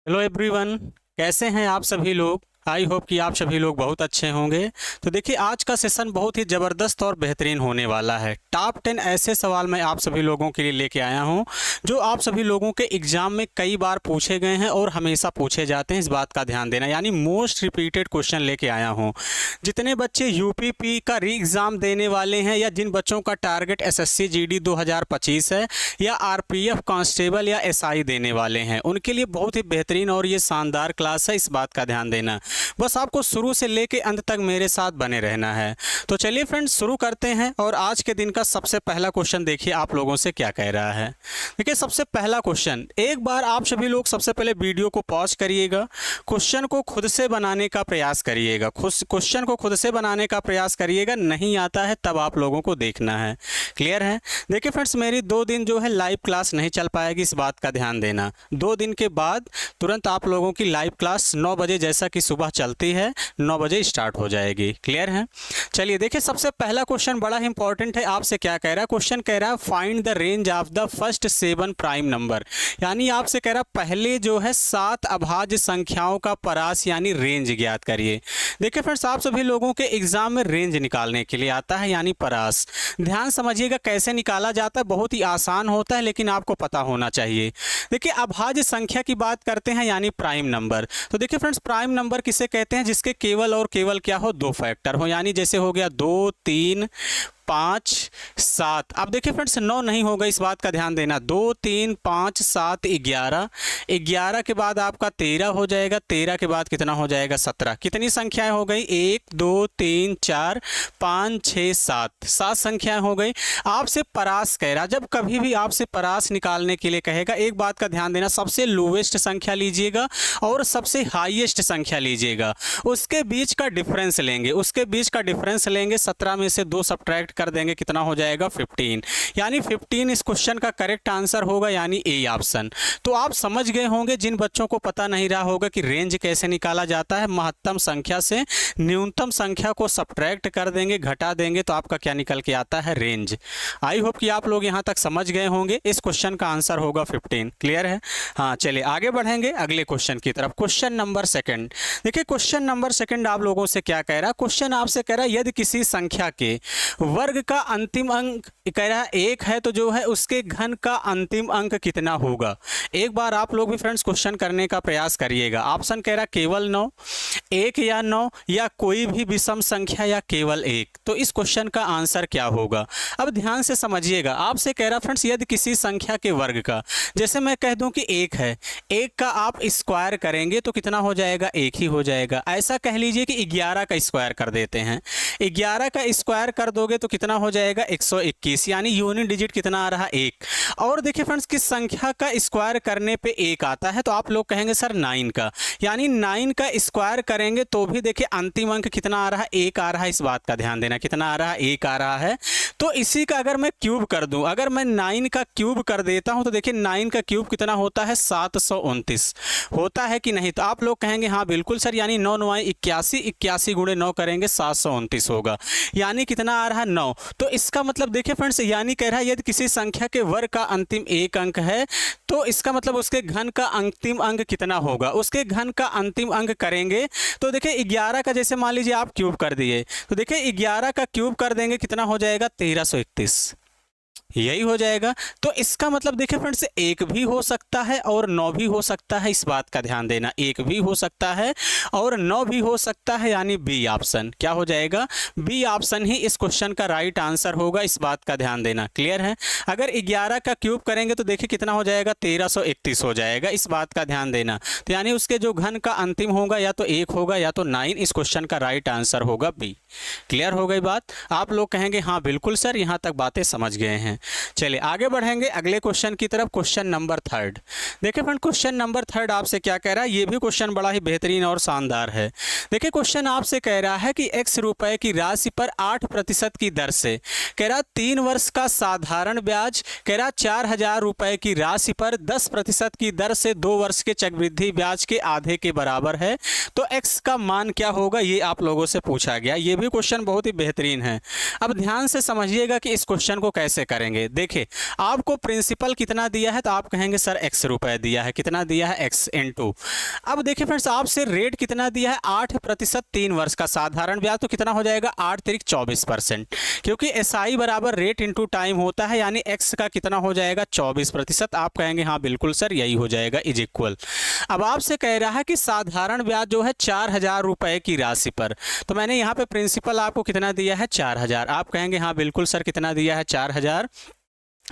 Hello everyone, कैसे हैं आप सभी लोग। आई होप कि आप सभी लोग बहुत अच्छे होंगे। तो देखिए, आज का सेशन बहुत ही ज़बरदस्त और बेहतरीन होने वाला है। टॉप 10 ऐसे सवाल मैं आप सभी लोगों के लिए लेके आया हूं जो आप सभी लोगों के एग्ज़ाम में कई बार पूछे गए हैं और हमेशा पूछे जाते हैं। इस बात का ध्यान देना, यानी मोस्ट रिपीटेड क्वेश्चन लेके आया हूँ। जितने बच्चे यूपीपी का री एग्ज़ाम देने वाले हैं या जिन बच्चों का टारगेट एसएससी जीडी 2025 है या आरपीएफ कांस्टेबल या एसआई देने वाले हैं, उनके लिए बहुत ही बेहतरीन और ये शानदार क्लास है। इस बात का ध्यान देना, बस आपको शुरू से लेके अंत तक मेरे साथ बने रहना है। तो चलिए फ्रेंड्स, शुरू करते हैं। और आज के दिन का सबसे पहला क्वेश्चन देखिए आप लोगों से क्या कह रहा है। देखिए, सबसे पहला क्वेश्चन, एक बार आप सभी लोग सबसे पहले वीडियो को पॉज करिएगा, क्वेश्चन को खुद से बनाने का प्रयास करिएगा। क्वेश्चन को खुद से बनाने का प्रयास करिएगा, नहीं आता है तब आप लोगों को देखना है। क्लियर है। देखिए फ्रेंड्स, मेरी 2 दिन जो है लाइव क्लास नहीं चल पाएगी, इस बात का ध्यान देना। 2 दिन के बाद तुरंत आप लोगों की लाइव क्लास 9 बजे, जैसा कि सुबह चलती है, 9 बजे स्टार्ट हो जाएगी। क्लियर है। चलिए देखिए, सबसे पहला क्वेश्चन बड़ा ही इंपॉर्टेंट है। आपसे क्या कह रहा है क्वेश्चन, कह रहा है find the range of the first 7 prime number. यानी आपसे कह रहा है पहले जो है 7 अभाज्य संख्याओं का परास यानी रेंज ज्ञात करिए। देखिए फ्रेंड्स, आप सभी लोगों के एग्जाम में रेंज निकालने के लिए आता है, यानी परास। ध्यान समझिएगा कैसे निकाला जाता है, बहुत ही आसान होता है, लेकिन आपको पता होना चाहिए। देखिए, अभाज्य संख्या की बात करते हैं, यानी प्राइम नंबर। तो देखिए फ्रेंड्स, प्राइम नंबर किसे कहते हैं, जिसके केवल और केवल क्या हो, 2 फैक्टर हो। यानी जैसे हो गया 2, 3, 5, 7। अब देखिए फ्रेंड्स, 9 नहीं होगा, इस बात का ध्यान देना। 2, 3, 5, 7, 11। 11 के बाद आपका 13 हो जाएगा। 13 के बाद कितना हो जाएगा, 17। कितनी संख्याएं हो गई, 1, 2, 3, 4, 5, 6, 7। 7 संख्याएं हो गई। आपसे परास कह रहा, जब कभी भी आपसे परास निकालने के लिए कहेगा, एक बात का ध्यान देना, सबसे लोवेस्ट संख्या लीजिएगा और सबसे हाईएस्ट संख्या लीजिएगा, उसके बीच का डिफरेंस लेंगे। 17 में से 2 सब्ट्रैक्ट कर देंगे, कितना हो जाएगा, 15। यानी 15 इस क्वेश्चन का करेक्ट आंसर होगा, यानी ए ऑप्शन। तो आप समझ गए होंगे, जिन बच्चों को पता नहीं रहा होगा कि रेंज कैसे निकाला जाता है, महत्तम संख्या से न्यूनतम संख्या को सब्ट्रैक्ट कर देंगे, घटा देंगे, तो आपका क्या निकल के आता है, रेंज। आई होप कि आप लोग यहां तक समझ गए होंगे। इस क्वेश्चन का आंसर होगा 15। क्लियर है। हाँ, चलिए आगे बढ़ेंगे अगले क्वेश्चन की तरफ। Question number 2। देखिए, क्वेश्चन नंबर 2 आप लोगों से क्या कह रहा है। क्वेश्चन आपसे कह रहा है, यदि किसी संख्या के वर्ग का अंतिम अंक कह रहा है 1 है, तो जो है उसके घन का अंतिम अंक कितना होगा। एक बार आप लोग भी फ्रेंड्स क्वेश्चन करने का प्रयास करिएगा। ऑप्शन कह रहा है केवल 9, 1 या 9, या कोई भी विषम संख्या, या केवल 1। तो इस क्वेश्चन का आंसर क्या होगा। अब ध्यान से समझिएगा। आपसे कह रहा फ्रेंड्स, यदि किसी संख्या के वर्ग का, जैसे मैं कह दूं कि 1 है, 1 का आप स्क्वायर करेंगे तो कितना हो जाएगा, 1 ही हो जाएगा। ऐसा कह लीजिए कि 11 का स्क्वायर कर देते हैं। 11 का स्क्वायर कर दोगे तो कितना हो जाएगा, 121। यानी यूनिट डिजिट कितना आ रहा, 1। और देखिए फ्रेंड्स, किस संख्या का स्क्वायर करने पे 1 आता है, तो आप लोग कहेंगे सर 9 का। यानी 9 का स्क्वायर करेंगे तो भी देखिए अंतिम अंक कितना आ रहा है, 1 आ रहा है। इस बात का ध्यान देना, कितना आ रहा है, 1 आ रहा है। तो इसी का अगर मैं क्यूब कर दूं, अगर मैं 9 का क्यूब कर देता हूं, तो देखिए 9 का क्यूब कितना होता है, 729 होता है कि नहीं। तो आप लोग कहेंगे हाँ बिल्कुल सर, यानी 9 9 81, 81 गुणे 9 करेंगे 729 होगा। यानी कितना आ रहा है, 9। तो इसका मतलब देखिए फ्रेंड्स, यानी कह रहा है यदि किसी संख्या के वर्ग का अंतिम 1 अंक है, तो इसका मतलब उसके घन का अंतिम अंक कितना होगा। उसके घन का अंतिम अंक करेंगे तो देखिए 11 का जैसे मान लीजिए आप क्यूब कर दिए, तो देखिए 11 का क्यूब कर देंगे, कितना हो जाएगा, 1331। यही हो जाएगा। तो इसका मतलब देखिए फ्रेंड्स, 1 भी हो सकता है और 9 भी हो सकता है। इस बात का ध्यान देना, 1 भी हो सकता है और 9 भी हो सकता है, यानी बी ऑप्शन क्या हो जाएगा, बी ऑप्शन ही इस क्वेश्चन का राइट आंसर होगा। इस बात का ध्यान देना। क्लियर है। अगर 11 का क्यूब करेंगे तो देखिए कितना हो जाएगा, 1331 हो जाएगा। इस बात का ध्यान देना। तो यानी उसके जो घन का अंतिम होगा या तो 1 होगा या तो 9। इस क्वेश्चन का राइट आंसर होगा बी। क्लियर हो गई बात। आप लोग कहेंगे हाँ बिल्कुल सर, यहाँ तक बातें समझ गए हैं। चलिए आगे बढ़ेंगे अगले क्वेश्चन की तरफ। Question number 3। देखिए फ्रेंड, क्वेश्चन नंबर 3 आपसे क्या कह रहा है, ये भी क्वेश्चन बड़ा ही बेहतरीन और शानदार है। देखिए क्वेश्चन आपसे कह रहा है कि x रुपए की राशि पर 8% की दर से कह रहा 3 वर्ष का साधारण ब्याज, कह रहा 4000 रुपए की राशि पर 10% की दर से 2 वर्ष के चक्रवृद्धि ब्याज के आधे के बराबर है, तो x का मान क्या होगा, ये आप लोगों से पूछा गया। ये भी क्वेश्चन बहुत ही बेहतरीन है। अब ध्यान से समझिएगा कि इस क्वेश्चन को कैसे करेंगे। देखिए आपको प्रिंसिपल कितना दिया है तो आप कहेंगे सर x रुपए दिया है, कितना दिया है x इंटू। अब देखिए फ्रेंड्स आपसे रेट कितना दिया है 8% 3 वर्ष का साधारण ब्याज, तो कितना हो जाएगा 8 तिरिक 24%, क्योंकि SI बराबर रेट इंटू टाइम होता है, यानी x का कितना हो जाएगा 24%। आप कहेंगे हाँ बिल्कुल सर यही हो जाएगा इज इक्वल। अब आपसे कह रहा है कि साधारण ब्याज जो है 4000 रुपए की राशि पर, तो मैंने यहाँ पे प्रिंसिपल आपको कितना दिया है 4000। आप कहेंगे हाँ बिल्कुल सर कितना दिया है 4000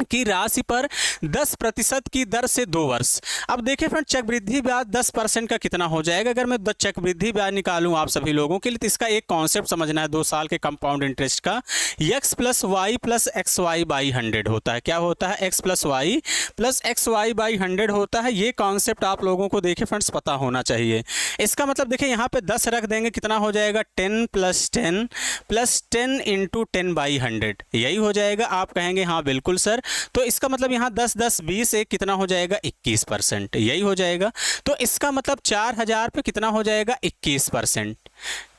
की राशि पर 10% की दर से 2 वर्ष। अब देखिए फ्रेंड चक्रवृद्धि ब्याज 10% का कितना हो जाएगा। अगर मैं चक्रवृद्धि ब्याज निकालूं आप सभी लोगों के लिए, तो इसका एक कॉन्सेप्ट समझना है 2 साल के कंपाउंड इंटरेस्ट का। x plus y plus x y by 100 होता है। क्या होता है? x plus y plus x y by 100 होता है। ये कॉन्सेप्ट आप लोगों को देखिए फ्रेंड्स पता होना चाहिए। इसका मतलब देखिए यहाँ पे 10 रख देंगे, कितना हो जाएगा 10 प्लस 10 प्लस 10 इंटू 10 बाई 100, यही हो जाएगा। आप कहेंगे हाँ बिल्कुल सर, तो इसका मतलब यहाँ 10 10 20 एक कितना हो जाएगा 21%, यही हो जाएगा। तो इसका मतलब 4000 पे कितना हो जाएगा 21%।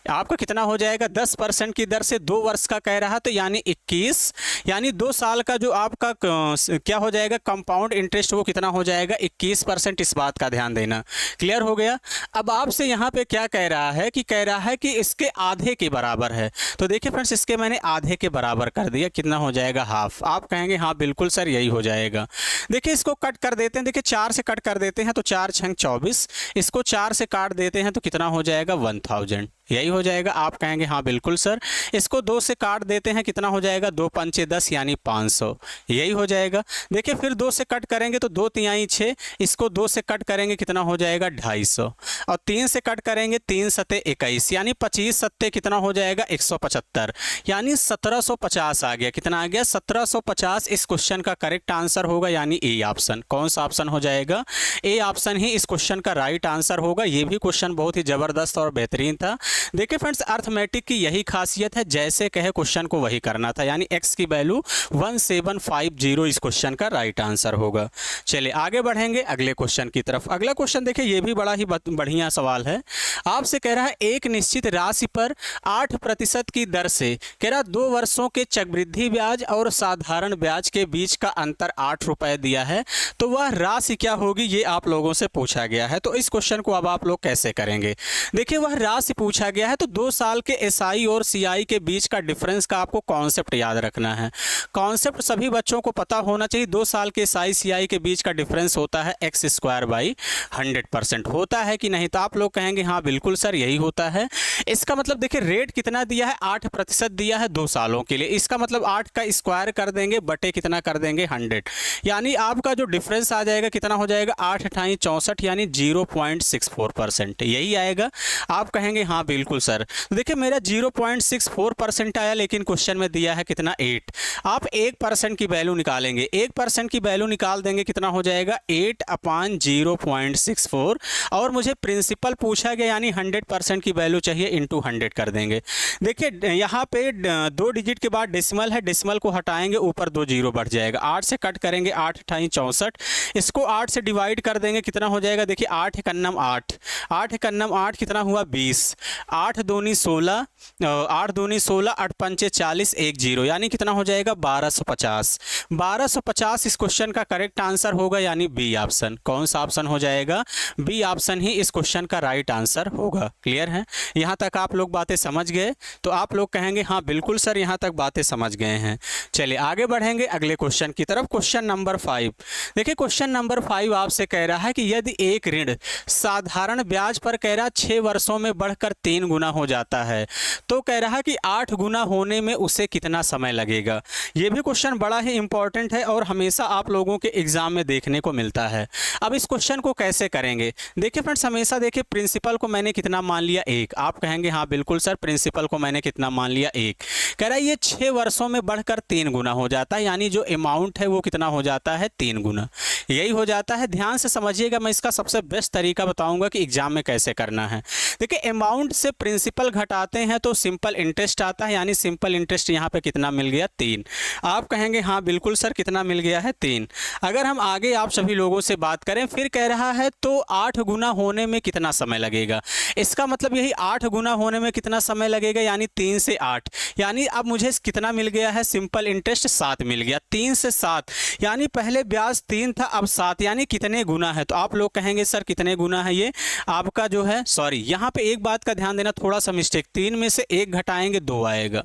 आपका कितना हो जाएगा 10% की दर से 2 वर्ष का कह रहा, तो यानी 21, यानी 2 साल का जो आपका क्या हो जाएगा कंपाउंड इंटरेस्ट, वो कितना हो जाएगा 21%। इस बात का ध्यान देना। क्लियर हो गया। अब आपसे यहाँ पे क्या कह रहा है कि कह रहा है कि इसके आधे के बराबर है, तो देखिए फ्रेंड्स इसके मैंने आधे के बराबर कर दिया, कितना हो जाएगा हाफ। आप कहेंगे हाँ बिल्कुल सर यही हो जाएगा। देखिए इसको कट कर देते हैं, देखिए 4 से कट कर देते हैं तो 4 छंग 24, इसको 4 से काट देते हैं तो कितना हो जाएगा 1000, यही हो जाएगा। आप कहेंगे हाँ बिल्कुल सर। इसको 2 से काट देते हैं, कितना हो जाएगा 2 पंचे 10 यानी 500, यही हो जाएगा। देखिए फिर 2 से कट करेंगे तो 2 तिहाई 6, इसको 2 से कट करेंगे कितना हो जाएगा 250, और 3 से कट करेंगे 3 सत्ते 21, यानी 25 सत्ते कितना हो जाएगा 175, यानी 1750 आ गया। कितना आ गया 1750। इस क्वेश्चन का करेक्ट आंसर होगा, यानी ए ऑप्शन। कौन सा ऑप्शन हो जाएगा? ए ऑप्शन ही इस क्वेश्चन का राइट आंसर होगा। ये भी क्वेश्चन बहुत ही जबरदस्त और बेहतरीन था। देखिए फ्रेंड्स अर्थमेटिक की यही खासियत है, जैसे कहे क्वेश्चन को वही करना था, यानी x की वैल्यू 1750 इस क्वेश्चन का राइट आंसर होगा। चलिए आगे बढ़ेंगे अगले क्वेश्चन की तरफ। अगला क्वेश्चन देखिए ये भी बड़ा ही बढ़िया सवाल है। आपसे कह रहा है एक निश्चित राशि पर 8% की दर से कह रहा 2 वर्षों के चक्रवृद्धि ब्याज और साधारण ब्याज के बीच का अंतर 8 रुपए दिया है, तो वह राशि क्या होगी ये आप लोगों से पूछा गया है। तो इस क्वेश्चन को अब आप लोग कैसे करेंगे? देखिए वह राशि पूछा गया है, तो 2 साल के एसआई और सीआई के बीच का डिफरेंस का आपको कॉन्सेप्ट याद रखना है। कॉन्सेप्ट सभी बच्चों को पता होना चाहिए। 2 साल के एसआई सीआई के बीच का डिफरेंस होता है एक्स स्क्वायर बाई 100%। होता है कि नहीं? तो आप लोग कहेंगे हाँ बिल्कुल सर यही होता है। इसका मतलब देखिए रेट कितना दिया है 8% दिया है 2 सालों के लिए। इसका मतलब 8 का स्क्वायर कर देंगे बटे कितना कर देंगे 100, यानी आपका जो डिफरेंस आ जाएगा कितना हो जाएगा 8 अठाई 64, यानी 0.64%, यही आएगा। आप कहेंगे हाँ बिल्कुल सर। तो देखिए मेरा 0.64% आया, लेकिन क्वेश्चन में दिया है कितना 8। आप 1% की वैल्यू निकालेंगे, 1% की वैल्यू निकाल देंगे कितना हो जाएगा 8/0.64, और मुझे प्रिंसिपल पूछा गया यानी 100% की वैल्यू चाहिए, इंटू 100 कर देंगे। देखिए यहाँ पे 2 डिजिट के बाद डेसिमल है, डेसिमल को हटाएंगे ऊपर 2 जीरो बढ़ जाएगा। 8 से कट करेंगे 8 अठाई 64, इसको 8 से डिवाइड कर देंगे कितना हो जाएगा देखिए 8 एकन्नम 8, 8 एकन्नम 8 कितना हुआ 20, 8 दूनी 16, 8 दूनी 16, 8 पंचे 40, 1 जीरो, यानी कितना हो जाएगा 1250। 1250 इस क्वेश्चन का करेक्ट आंसर होगा, यानी बी ऑप्शन। कौन सा ऑप्शन हो जाएगा? बी ऑप्शन ही इस क्वेश्चन का राइट आंसर होगा। क्लियर है? यहाँ तक आप लोग बातें समझ गए? तो आप लोग कहेंगे हाँ बिल्कुल सर यहाँ तक बातें समझ गए हैं। चलिए आगे बढ़ेंगे अगले क्वेश्चन की तरफ। Question number 5। देखिए क्वेश्चन नंबर 5 आपसे कह रहा है कि यदि एक ऋण साधारण ब्याज पर कह रहा 6 वर्षों में बढ़कर 3 गुना हो जाता है, तो कह रहा कि 8 गुना होने में उसे कितना समय लगेगा। ये भी क्वेश्चन बड़ा ही इंपॉर्टेंट है और हमेशा आप लोगों के एग्जाम में देखने को मिलता है। अब इस क्वेश्चन को कैसे करेंगे? देखिए फ्रेंड्स हमेशा देखिए प्रिंसिपल को मैंने कितना मान लिया 1। आप कहेंगे हाँ बिल्कुल सर प्रिंसिपल को मैंने कितना मान लिया 1। कह रहा है ये 6 वर्षों में बढ़कर 3 गुना हो जाता है, यानी जो अमाउंट है वो कितना हो जाता है 3 गुना, यही हो जाता है। ध्यान से समझिएगा, मैं इसका सबसे बेस्ट तरीका बताऊंगा कि एग्जाम में कैसे करना है। देखिए अमाउंट से प्रिंसिपल घटाते हैं तो सिंपल इंटरेस्ट आता है, यानी सिंपल इंटरेस्ट यहाँ पे कितना मिल गया 3। आप कहेंगे हाँ बिल्कुल सर कितना मिल गया है 3। अगर हम आगे आप सभी लोगों से बात करें, फिर कह रहा है तो 8 गुना होने में कितना समय लगेगा। इसका मतलब यही 8 गुना होने में कितना समय लगेगा, यानी 3 से 8, यानी अब मुझे कितना मिल गया है सिंपल इंटरेस्ट 7 मिल गया। 3 से 7 यानी पहले ब्याज 3 था अब 7, यानी कितने गुना है। तो आप लोग कहेंगे सर कितने गुना है ये आपका जो है, सॉरी यहाँ पे एक बात का ध्यान देना, थोड़ा सा मिस्टेक, 3 में से 1 घटाएंगे 2 आएगा,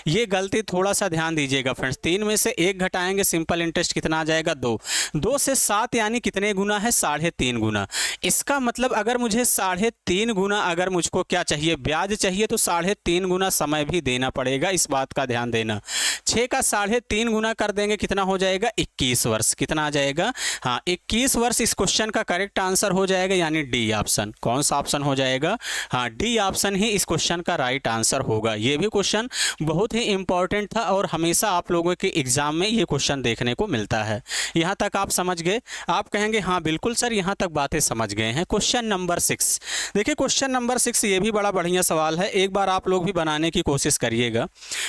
ये गलती थोड़ा सा ध्यान दीजिएगा फ्रेंड्स। 3 में से 1 घटाएंगे सिंपल इंटरेस्ट कितना आ जाएगा 2। 2 से 7 यानी कितने गुना है 3.5 गुना। इसका मतलब अगर मुझे 3.5 गुना अगर मुझको क्या चाहिए ब्याज चाहिए तो 3.5 गुना समय भी देना पड़ेगा, इस बात का ध्यान देना। 6 का 3.5 गुना कर देंगे कितना हो जाएगा 21 वर्ष। कितना आ जाएगा, हाँ 21 वर्ष इस क्वेश्चन का करेक्ट आंसर हो जाएगा, यानी डी ऑप्शन। कौन सा ऑप्शन हो जाएगा, हाँ डी ऑप्शन ही इस क्वेश्चन का राइट आंसर होगा। ये भी क्वेश्चन बहुत ही इंपॉर्टेंट था और हमेशा आप लोगों के एग्जाम में ये क्वेश्चन देखने को मिलता है। यहाँ तक आप समझ गए। आप कहेंगे हाँ बिल्कुल सर यहाँ तक बातें समझ गए हैं। क्वेश्चन नंबर 6 देखिए, क्वेश्चन नंबर 6 ये भी बड़ा बढ़िया सवाल है, एक बार आप लोग भी बनाने की कोशिश करिएगा।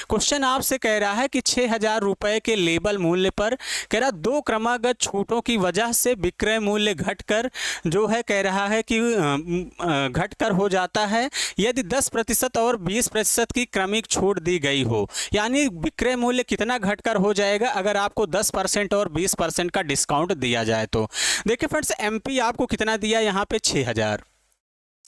क्वेश्चन आपसे कह रहा है कि 6000 रुपये के लेबल मूल्य पर कह रहा 2 क्रमागत छूटों की वजह से विक्रय मूल्य घटकर जो है कह रहा है कि घटकर हो जाता है यदि 10% और 20% की क्रमिक छूट दी गई हो, यानी विक्रय मूल्य कितना घटकर हो जाएगा अगर आपको 10% और 20% का डिस्काउंट दिया जाए तो। देखिए फ्रेंड्स, एमपी आपको कितना दिया यहाँ पे 6000,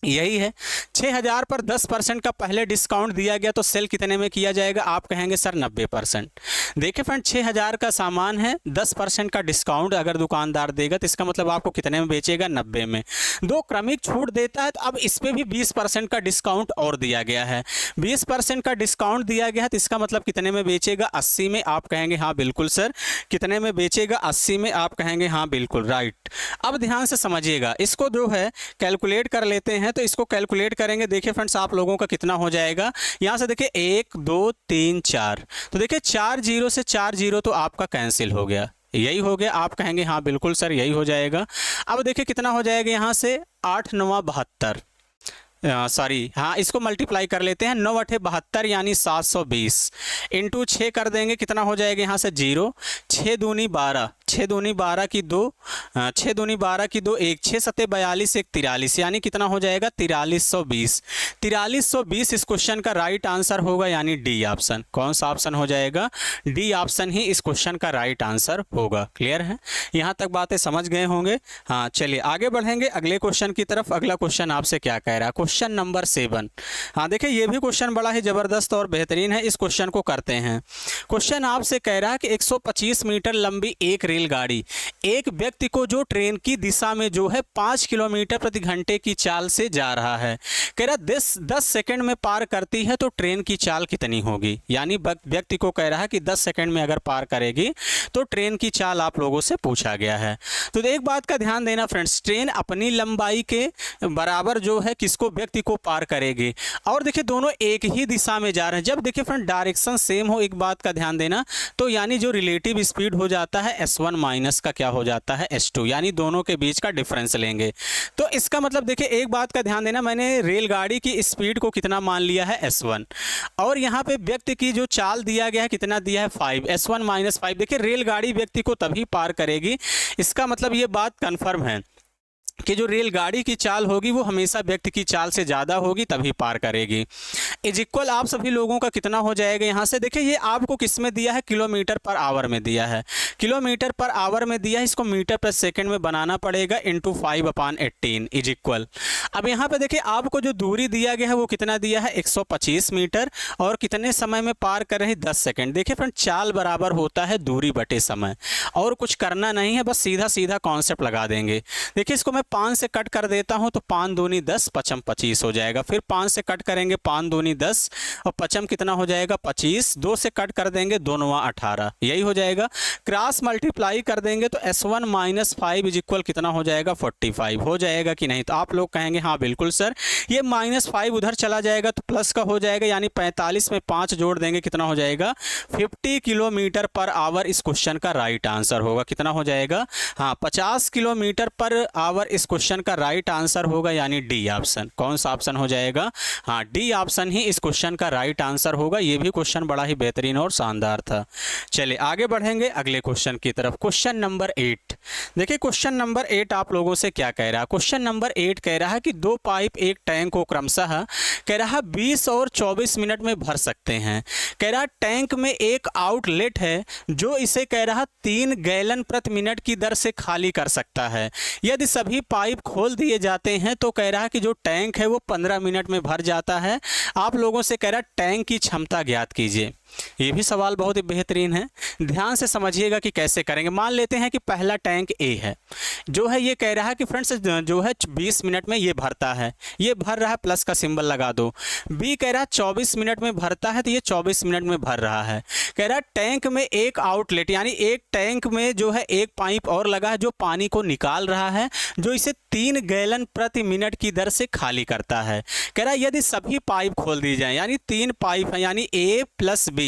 यही है 6000 पर 10% का पहले डिस्काउंट दिया गया तो सेल कितने में किया जाएगा, आप कहेंगे सर 90%। देखिए फ्रेंड 6000 का सामान है, 10% का डिस्काउंट अगर दुकानदार देगा तो इसका मतलब आपको कितने में बेचेगा 90 में। 2 क्रमिक छूट देता है तो अब इस पर भी 20% का डिस्काउंट और दिया गया है, 20% का डिस्काउंट दिया गया है तो इसका मतलब कितने में बेचेगा 80 में। आप कहेंगे हाँ बिल्कुल सर कितने में बेचेगा 80 में। आप कहेंगे हाँ बिल्कुल राइट। अब ध्यान से समझिएगा, इसको जो है कैलकुलेट कर लेते हैं तो इसको कैलकुलेट करेंगे। देखिए फ्रेंड्स आप लोगों का कितना हो जाएगा, यहाँ से देखिए 1 2 3 4, तो देखिए 4 0 से 4 0 तो आपका कैंसिल हो गया, यही हो गया। आप कहेंगे हाँ बिल्कुल सर यही हो जाएगा। अब देखिए कितना हो जाएगा यहाँ से 8 9 72, सॉरी हाँ इसको मल्टीप्लाई कर लेते हैं, 9 8 72 यानी 720 इंटू 6 कर देंगे कितना हो जाएगा यहाँ से 0, 6 दूनी 12, 6 दूनी 12 की 2, 6 दूनी 12 की 2 1, 6 7 42 1 43, यानी कितना हो जाएगा 4320। 4320 इस क्वेश्चन का राइट आंसर होगा, यानी डी ऑप्शन। कौन सा ऑप्शन हो जाएगा, डी ऑप्शन ही इस क्वेश्चन का राइट आंसर होगा। क्लियर है, यहाँ तक बातें समझ गए होंगे। हाँ चलिए आगे बढ़ेंगे अगले क्वेश्चन की तरफ। अगला क्वेश्चन आपसे क्या कह रहा है, क्वेश्चन नंबर 7। हाँ देखिए ये भी क्वेश्चन बड़ा ही जबरदस्त और बेहतरीन है, इस क्वेश्चन को करते हैं। क्वेश्चन आपसे कह रहा है कि 125 मीटर लंबी एक रेलगाड़ी एक व्यक्ति को जो ट्रेन की दिशा में जो है 5 किलोमीटर प्रति घंटे की चाल से जा रहा है, कह रहा 10 सेकंड में पार करती है तो ट्रेन की चाल कितनी होगी। यानी व्यक्ति को कह रहा है कि 10 सेकंड में अगर पार करेगी तो ट्रेन की चाल आप लोगों से पूछा गया है। तो एक बात का ध्यान देना फ्रेंड्स, ट्रेन अपनी लंबाई के बराबर जो है किसको व्यक्ति को पार करेगी, और देखिए दोनों एक ही दिशा में जा रहे हैं। जब देखिए फ्रेंड डायरेक्शन सेम हो, एक बात का ध्यान देना, तो यानी जो रिलेटिव स्पीड हो जाता है S1 माइनस का क्या हो जाता है S2, यानी दोनों के बीच का डिफरेंस लेंगे। तो इसका मतलब देखिए एक बात का ध्यान देना, मैंने रेलगाड़ी की स्पीड को कितना मान लिया है S1, और यहाँ पे व्यक्ति की जो चाल दिया गया है कितना दिया है 5, S1 माइनस 5। देखिए रेलगाड़ी व्यक्ति को तभी पार करेगी, इसका मतलब ये बात कन्फर्म है कि जो रेलगाड़ी की चाल होगी वो हमेशा व्यक्ति की चाल से ज़्यादा होगी तभी पार करेगी। इज इक्वल आप सभी लोगों का कितना हो जाएगा, यहाँ से देखिए ये आपको किस में दिया है, किलोमीटर पर आवर में दिया है, किलोमीटर पर आवर में दिया है, इसको मीटर पर सेकंड में बनाना पड़ेगा इंटू 5/18 इज इक्वल। अब यहाँ पे देखिए आपको जो दूरी दिया गया है वो कितना दिया है 125 मीटर, और कितने समय में पार कर रहे हैं 10 सेकेंड। देखिए फ्रेंड चाल बराबर होता है दूरी बटे समय, और कुछ करना नहीं है, बस सीधा सीधा कॉन्सेप्ट लगा देंगे। देखिए इसको मैं 5 से कट कर देता हूं तो 5 दूनी 10, 5 25 हो जाएगा। फिर 5 से कट करेंगे 5 दूनी 10 और 5 कितना हो जाएगा 25। 2 से कट कर देंगे 2 9 18, यही हो जाएगा। क्रॉस मल्टीप्लाई कर देंगे तो S1 माइनस 5 इज इक्वल कितना हो जाएगा 45 हो जाएगा कि नहीं। तो आप लोग कहेंगे हाँ बिल्कुल सर, ये -5 उधर चला जाएगा तो प्लस का हो जाएगा, यानी 45 में 5 जोड़ देंगे कितना हो जाएगा 50 किलोमीटर पर आवर इस क्वेश्चन का राइट आंसर होगा। कितना हो जाएगा, हाँ 50 किलोमीटर पर आवर इस क्वेश्चन का राइट आंसर होगा, यानी डी ऑप्शन। कौन सा ऑप्शन हो जाएगा? हाँ, डी ऑप्शन ही इस क्वेश्चन का राइट आंसर होगा। ये भी क्वेश्चन बड़ा ही बेहतरीन और शानदार था। चलिए आगे बढ़ेंगे अगले क्वेश्चन की तरफ। Question number 8। देखिए क्वेश्चन नंबर 8 आप लोगों से क्या कह रहा है। क्वेश्चन नंबर 8 कह रहा है कि दो पाइप एक टैंक को क्रमशः कह रहा है 20 और 24 मिनट में भर सकते हैं। कह रहा टैंक में एक आउटलेट है जो इसे कह रहा 3 गैलन प्रति मिनट की दर से खाली कर सकता है। यदि सभी पाइप खोल दिए जाते हैं तो कह रहा कि जो टैंक है वो 15 मिनट में भर जाता है। आप लोगों से कह रहा टैंक की क्षमता ज्ञात कीजिए। ये भी सवाल बहुत ही बेहतरीन है, ध्यान से समझिएगा कि कैसे करेंगे। मान लेते हैं कि पहला टैंक ए है, जो है ये कह रहा है कि फ्रेंड्स जो है 20 मिनट में ये भरता है, ये भर रहा है, प्लस का सिंबल लगा दो। बी कह रहा है 24 मिनट में भरता है, तो ये 24 मिनट में भर रहा है। कह रहा है टैंक में एक आउटलेट, यानी एक टैंक में जो है एक पाइप और लगा है जो पानी को निकाल रहा है, जो इसे 3 गैलन प्रति मिनट की दर से खाली करता है। कह रहा है यदि सभी पाइप खोल दी जाए, यानी 3 पाइप है, यानी ए प्लस बी,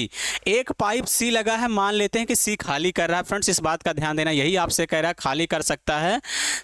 एक पाइप सी लगा है, मान लेते हैं कि सी खाली कर रहा है। फ्रेंड्स इस बात का ध्यान देना, यही आपसे कह रहा है खाली कर सकता है।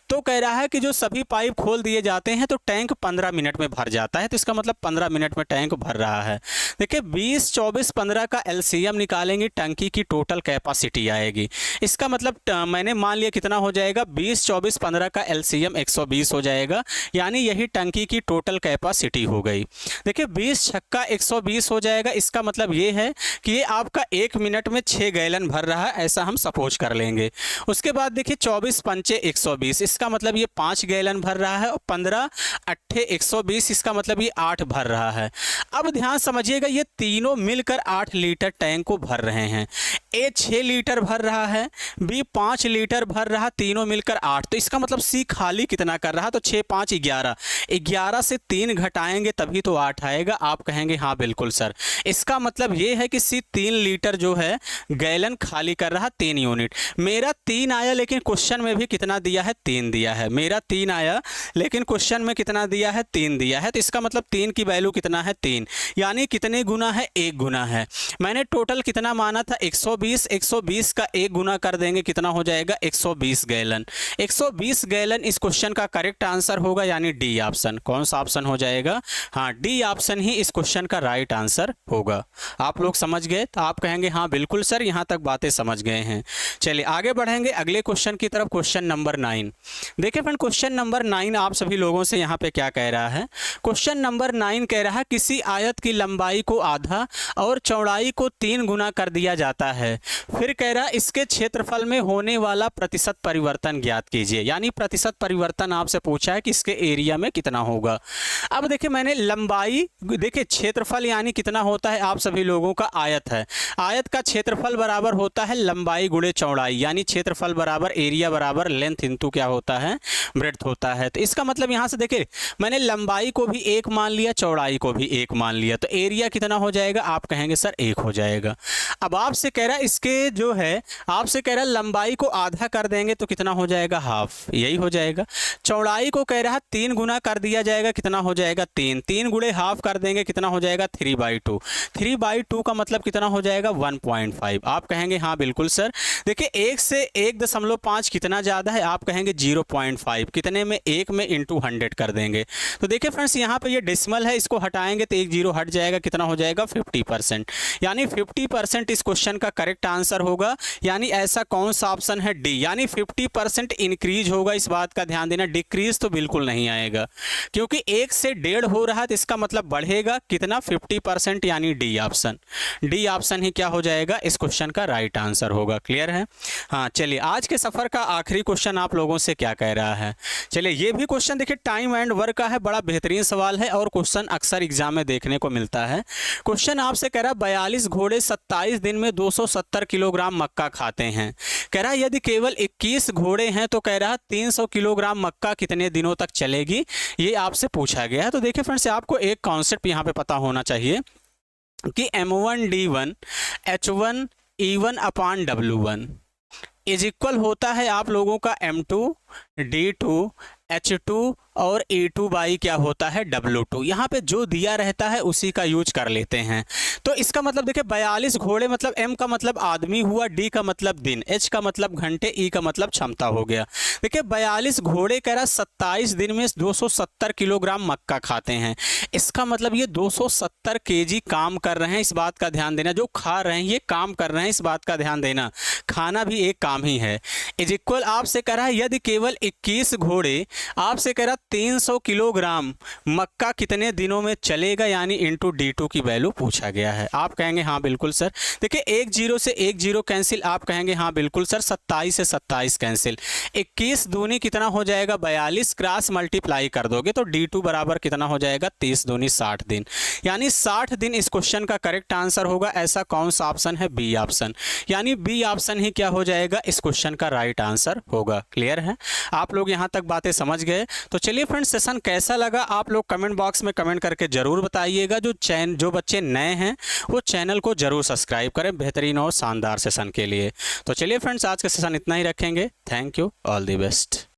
तो कह रहा है कि जो सभी पाइप खोल दिए जाते हैं तो टैंक 15 मिनट में भर जाता है। तो इसका मतलब 15 मिनट में टैंक भर रहा है। देखिए 20, 24, 15 का एलसीएम निकालेंगे, टंकी की टोटल कैपेसिटी आएगी। इसका मतलब मैंने मान लिया कितना हो जाएगा, 20, 24, 15 का एलसीएम 120 हो जाएगा, यानी यही टंकी की टोटल कैपेसिटी हो गई। देखिए 20 छक्का 120 हो जाएगा। इसका मतलब ये है कि ये आपका 1 मिनट में 6 गैलन भर रहा है, ऐसा हम सपोज कर लेंगे। उसके बाद देखिए 24 पंचे 120, इसका मतलब ये 5 गैलन भर रहा है, और 15 अट्ठे 120, इसका मतलब ये 8 भर रहा है। अब ध्यान समझिएगा, ये तीनों मिलकर 8 लीटर टैंक को भर रहे हैं। ए 6 लीटर भर रहा है, बी 5 लीटर भर रहा, तीनों मिलकर 8। तो इसका मतलब सी खाली कितना कर रहा, तो 6 5 11, 11 से 3 घटाएंगे तभी तो 8 आएगा। आप कहेंगे हाँ बिल्कुल सर, इसका मतलब ये है कि सी 3 लीटर जो है गैलन खाली कर रहा, 3 यूनिट। मेरा 3 आया, लेकिन क्वेश्चन में भी कितना दिया है, 3 दिया है। मेरा 3 आया, लेकिन क्वेश्चन में कितना दिया है, 3 दिया है। तो इसका मतलब 3 की वैल्यू कितना है, 3, यानी कितने गुना है, 1 गुना है। मैंने टोटल कितना माना था, 120, 120 का 1 गुना कर देंगे, कितना हो जाएगा, 120 गैलन। 120 गैलन इस क्वेश्चन का करेक्ट आंसर होगा, यानी डी ऑप्शन। कौन सा ऑप्शन हो जाएगा? हाँ, डी ऑप्शन ही इस क्वेश्चन का राइट आंसर होगा। आप लोग समझ गए? तो आप कहेंगे हाँ बिल्कुल सर, यहाँ तक बातें समझ गए हैं। चलिए आगे बढ़ेंगे अगले क्वेश्चन की तरफ। Question number 9। देखिए फ्रेंड क्वेश्चन नंबर 9 आप सभी लोगों से यहाँ पे क्या कह रहा है। क्वेश्चन नंबर 9 कह रहा है किसी आयत की लंबाई को आधा और चौड़ाई को 3 गुना कर दिया जाता है, फिर कह रहा है इसके क्षेत्रफल में होने वाला प्रतिशत परिवर्तन ज्ञात कीजिए। यानी प्रतिशत परिवर्तन आपसे पूछा है कि इसके एरिया में कितना होगा। अब देखिए मैंने लंबाई, देखिए क्षेत्रफल यानी कितना होता है, आप सभी लोगों का आयत है, आयत का क्षेत्रफल बराबर होता है लंबाई गुणे चौड़ाई, यानी क्षेत्रफल बराबर एरिया बराबर लेंथ इंटू क्या होता है, ब्रेड्थ होता है। तो इसका मतलब यहाँ से देखिए मैंने लंबाई को भी 1 मान लिया, चौड़ाई को भी 1 मान लिया, तो एरिया कितना हो जाएगा, आप कहेंगे सर 1 हो जाएगा। अब आपसे कह रहा है इसके जो है, आपसे कह रहा है लंबाई को आधा कर देंगे तो कितना हो जाएगा, हाफ, यही हो जाएगा। चौड़ाई को कह रहा है 3 गुना कर दिया जाएगा, कितना हो जाएगा, 3, 3 गुणे हाफ कर देंगे, कितना हो जाएगा, 3/2, 3/2 का मतलब कितना हो जाएगा, 1.5। आप कहेंगे हाँ बिल्कुल सर। देखिए 1 से 1.5 कितना ज़्यादा है, आप कहेंगे 0.5, कितने में, 1 में इंटू 100 कर देंगे। तो देखिए फ्रेंड्स यहाँ पे ये डेसिमल है, इसको हटाएंगे तो 1 0 हट जाएगा, कितना हो जाएगा, 50%, यानी 50% इस क्वेश्चन का करेक्ट आंसर होगा। यानी ऐसा कौन सा ऑप्शन है, डी, यानी 50% इंक्रीज होगा। इस बात का ध्यान देना, डिक्रीज तो बिल्कुल नहीं आएगा, क्योंकि 1 से 1.5 हो रहा है तो इसका मतलब बढ़ेगा कितना, 50%, यानी डी ऑप्शन। डी ऑप्शन ही क्या हो जाएगा, इस क्वेश्चन का राइट आंसर होगा। क्लियर है? हाँ चलिए आज के सफ़र का आखिरी क्वेश्चन आप लोगों से क्या कह रहा है। चलिए ये भी क्वेश्चन देखिए टाइम एंड वर्क का है, बड़ा बेहतरीन सवाल है और क्वेश्चन अक्सर एग्जाम में देखने को मिलता है। क्वेश्चन आपसे कह रहा है 42 घोड़े 27 दिन में 270 किलोग्राम मक्का खाते हैं। कह रहा है यदि केवल 21 घोड़े हैं तो कह रहा है 300 किलोग्राम मक्का कितने दिनों तक चलेगी, ये आपसे पूछा गया है। तो देखिए फ्रेंड्स आपको एक कॉन्सेप्ट यहाँ पे पता होना चाहिए कि M1D1 H1 E1 upon W1 is equal होता है आप लोगों का M2 D2 H2 और A2 बाई क्या होता है W2। यहाँ पे जो दिया रहता है उसी का यूज कर लेते हैं। तो इसका मतलब देखिए 42 घोड़े मतलब M का मतलब आदमी हुआ, D का मतलब दिन, H का मतलब घंटे, E का मतलब क्षमता हो गया। देखिए 42 घोड़े कह रहा 27 दिन में 270 किलोग्राम मक्का खाते हैं। इसका मतलब ये 270 केजी काम कर रहे हैं, इस बात का ध्यान देना। जो खा रहे हैं ये काम कर रहे हैं, इस बात का ध्यान देना। खाना भी एक काम ही है। इज इक्वल आपसे कह रहा है यदि केवल 21 घोड़े, आपसे कह रहा 300 किलोग्राम मक्का कितने दिनों में चलेगा, यानी इंटू D2 की वैल्यू पूछा गया है। आप कहेंगे हाँ बिल्कुल सर। देखिए एक जीरो से एक जीरो कैंसिल, आप कहेंगे हाँ बिल्कुल सर। 27 से 27 कैंसिल, 21 दूनी कितना हो जाएगा 42, क्रॉस मल्टीप्लाई कर दोगे तो D2 बराबर कितना हो जाएगा 30 दूनी 60 दिन, यानी 60 दिन इस क्वेश्चन का करेक्ट आंसर होगा। ऐसा कौन सा ऑप्शन है? बी ऑप्शन, यानी बी ऑप्शन ही क्या हो जाएगा इस क्वेश्चन का राइट आंसर होगा। क्लियर है? आप लोग यहाँ तक बातें समझ गए? तो चलिए फ्रेंड्स, सेशन कैसा लगा आप लोग कमेंट बॉक्स में कमेंट करके जरूर बताइएगा। जो बच्चे नए हैं वो चैनल को जरूर सब्सक्राइब करें बेहतरीन और शानदार सेशन के लिए। तो चलिए फ्रेंड्स, आज का सेशन इतना ही रखेंगे। Thank you, all the best.